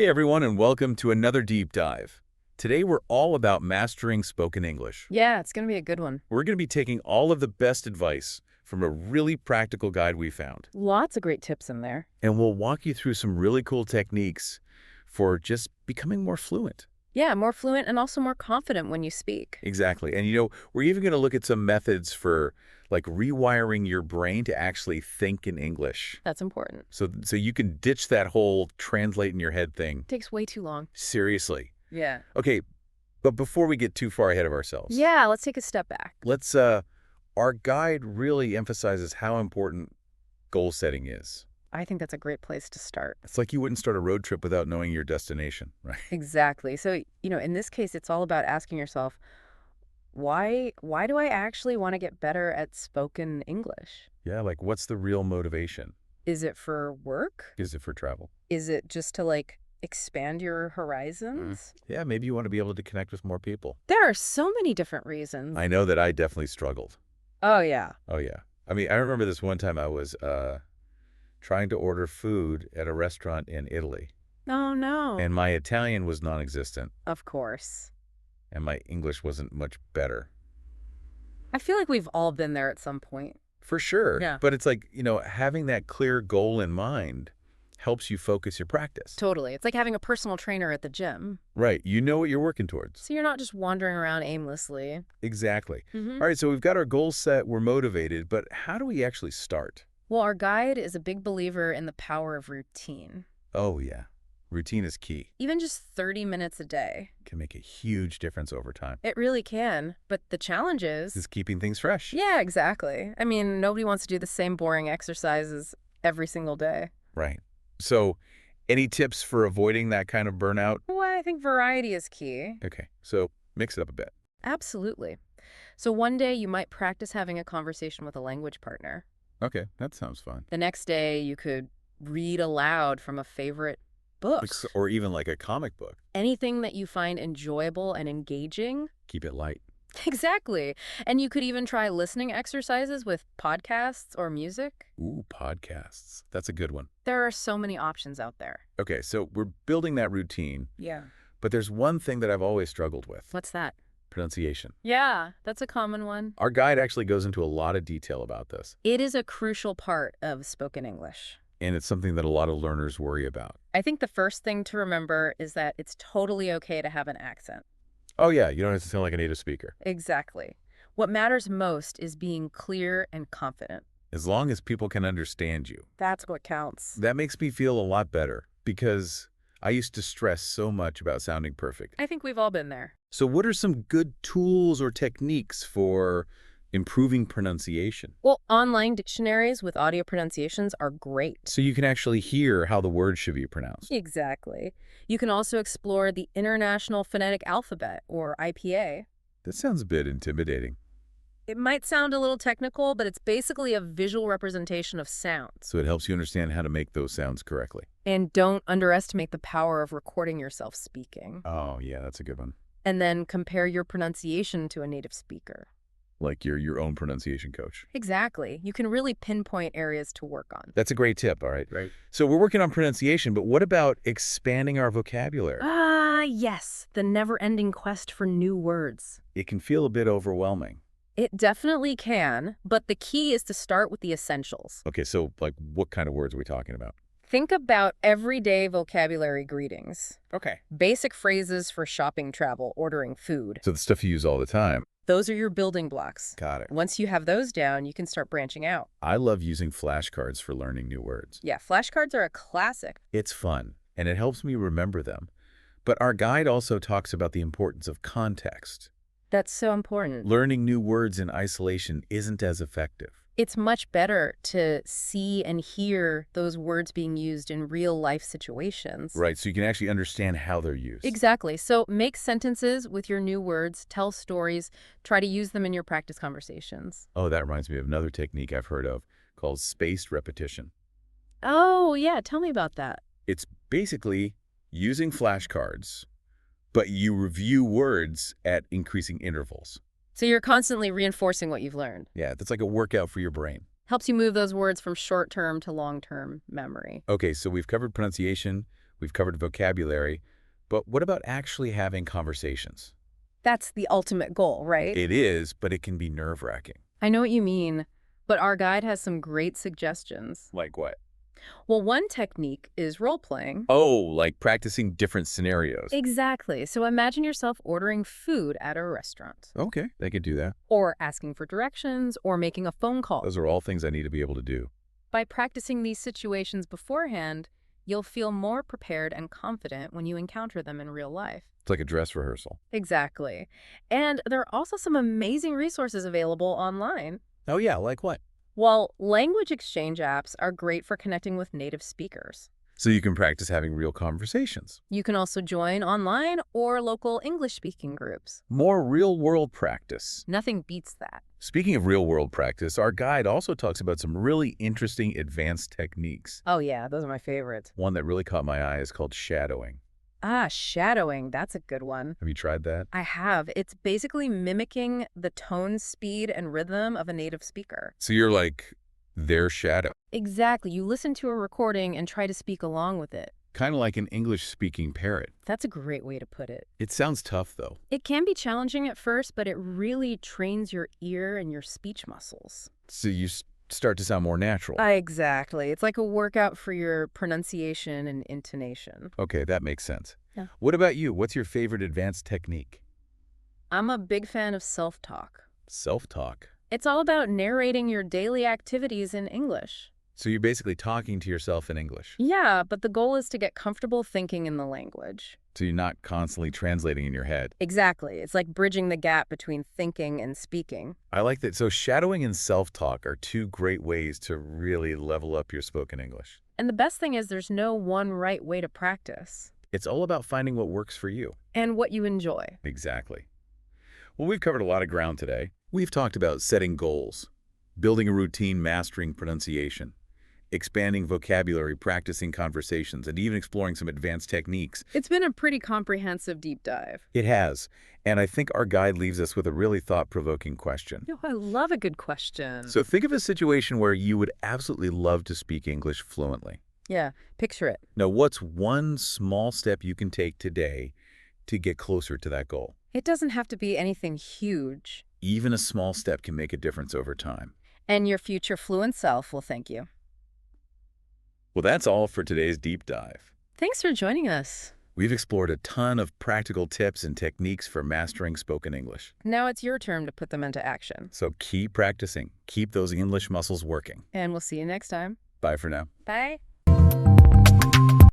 Hey everyone, and welcome to another deep dive. Today we're all about mastering spoken English. Yeah, it's going to be a good one. We're going to be taking all of the best advice from a really practical guide we found, Lots of great tips in there. and we'll walk you through some really cool techniques for just becoming more fluent. Yeah, more fluent and also more confident when you speak. Exactly. And we're even going to look at some methods for like rewiring your brain to actually think in English. That's important. So you can ditch that whole translate in your head thing. Takes way too long. Seriously. Yeah. Okay, but before we get too far ahead of ourselves. Yeah, let's take a step back. Our guide really emphasizes how important goal setting is. I think that's a great place to start. It's like you wouldn't start a road trip without knowing your destination, right? Exactly. So, in this case, it's all about asking yourself, why do I actually want to get better at spoken English? Yeah, like what's the real motivation? Is it for work? Is it for travel? Is it just to expand your horizons? Yeah, maybe you want to be able to connect with more people. There are so many different reasons. I know that I definitely struggled. Oh, yeah. Oh, yeah. I mean, I remember this one time I was trying to order food at a restaurant in Italy, Oh, no. and my Italian was non-existent, Of course. and my English wasn't much better. I feel like we've all been there at some point. For sure. Yeah. But it's like, having that clear goal in mind helps you focus your practice. Totally. It's like having a personal trainer at the gym. Right. You know what you're working towards. So you're not just wandering around aimlessly. Exactly. Mm-hmm. All right, so we've got our goals set, we're motivated, but how do we actually start? Well, our guide is a big believer in the power of routine. Oh, yeah. Routine is key. Even just 30 minutes a day. Can make a huge difference over time. It really can. But the challenge is... Is keeping things fresh. Yeah, exactly. I mean, nobody wants to do the same boring exercises every single day. Right. So, any tips for avoiding that kind of burnout? Well, I think variety is key. Okay, so mix it up a bit. Absolutely. So one day you might practice having a conversation with a language partner. Okay, that sounds fun. The next day you could read aloud from a favorite book. Or even like a comic book. Anything that you find enjoyable and engaging. Keep it light. Exactly. And you could even try listening exercises with podcasts or music. Ooh, podcasts. That's a good one. There are so many options out there. Okay, so we're building that routine, Yeah. but there's one thing that I've always struggled with. What's that? Pronunciation. Yeah, that's a common one. Our guide actually goes into a lot of detail about this, It is a crucial part of spoken English. and it's something that a lot of learners worry about. I think the first thing to remember is that it's totally okay to have an accent. Oh yeah, you don't have to sound like a native speaker. Exactly. What matters most is being clear and confident. As long as people can understand you. That's what counts. That makes me feel a lot better because I used to stress so much about sounding perfect. I think we've all been there. So what are some good tools or techniques for improving pronunciation? Well, online dictionaries with audio pronunciations are great. So you can actually hear how the words should be pronounced. Exactly. You can also explore the International Phonetic Alphabet, or IPA. That sounds a bit intimidating. It might sound a little technical, but it's basically a visual representation of sounds. So it helps you understand how to make those sounds correctly. And don't underestimate the power of recording yourself speaking. Oh, yeah, that's a good one. And then compare your pronunciation to a native speaker. Like you're your own pronunciation coach. Exactly. You can really pinpoint areas to work on. That's a great tip, all right? Right. So we're working on pronunciation, but what about expanding our vocabulary? Yes. The never-ending quest for new words. It can feel a bit overwhelming. It definitely can, but the key is to start with the essentials. Okay, so like what kind of words are we talking about? Think about everyday vocabulary greetings. Okay. Basic phrases for shopping, travel, ordering food. So the stuff you use all the time. Those are your building blocks. Got it. Once you have those down, you can start branching out. I love using flashcards for learning new words. Yeah, flashcards are a classic. It's fun, and it helps me remember them. But our guide also talks about the importance of context. That's so important. Learning new words in isolation isn't as effective. It's much better to see and hear those words being used in real-life situations. Right, so you can actually understand how they're used. Exactly. So make sentences with your new words, tell stories, try to use them in your practice conversations. Oh, that reminds me of another technique I've heard of called spaced repetition. Oh, yeah. Tell me about that. It's basically using flashcards, but you review words at increasing intervals. So you're constantly reinforcing what you've learned. Yeah, that's like a workout for your brain. Helps you move those words from short-term to long-term memory. Okay, so we've covered pronunciation, We've covered vocabulary, but what about actually having conversations? That's the ultimate goal, right? It is, but it can be nerve-wracking. I know what you mean, but our guide has some great suggestions. Like what? Well, one technique is role-playing. Oh, like practicing different scenarios. Exactly. So imagine yourself ordering food at a restaurant, Okay, they could do that. or asking for directions, or making a phone call. Those are all things I need to be able to do. By practicing these situations beforehand, you'll feel more prepared and confident when you encounter them in real life. It's like a dress rehearsal. Exactly. And there are also some amazing resources available online. Oh yeah, like what? Well, language exchange apps are great for connecting with native speakers. So you can practice having real conversations. You can also join online or local English-speaking groups. More real-world practice. Nothing beats that. Speaking of real-world practice, our guide also talks about some really interesting advanced techniques. Oh yeah, those are my favorites. One that really caught my eye is called shadowing. Ah, shadowing. That's a good one. Have you tried that? I have. It's basically mimicking the tone, speed, and rhythm of a native speaker. So you're like their shadow. Exactly. You listen to a recording and try to speak along with it. Kind of like an English-speaking parrot. That's a great way to put it. It sounds tough, though. It can be challenging at first, but it really trains your ear and your speech muscles. So you start to sound more natural. Exactly. It's like a workout for your pronunciation and intonation. Okay, that makes sense. Yeah. What about you? What's your favorite advanced technique? I'm a big fan of self-talk. Self-talk. It's all about narrating your daily activities in English. So you're basically talking to yourself in English. Yeah, but the goal is to get comfortable thinking in the language. So you're not constantly translating in your head. Exactly. It's like bridging the gap between thinking and speaking. I like that. So shadowing and self-talk are two great ways to really level up your spoken English. And the best thing is there's no one right way to practice. It's all about finding what works for you. And what you enjoy. Exactly. Well, we've covered a lot of ground today. We've talked about setting goals, building a routine, mastering pronunciation, expanding vocabulary, practicing conversations, and even exploring some advanced techniques. It's been a pretty comprehensive deep dive. It has. And I think our guide leaves us with a really thought-provoking question. I love a good question. So think of a situation where you would absolutely love to speak English fluently. Yeah, picture it. Now, what's one small step you can take today to get closer to that goal? It doesn't have to be anything huge. Even a small step can make a difference over time. And your future fluent self will thank you. Well, that's all for today's deep dive. Thanks for joining us. We've explored a ton of practical tips and techniques for mastering spoken English. Now it's your turn to put them into action. So keep practicing. Keep those English muscles working. And we'll see you next time. Bye for now. Bye.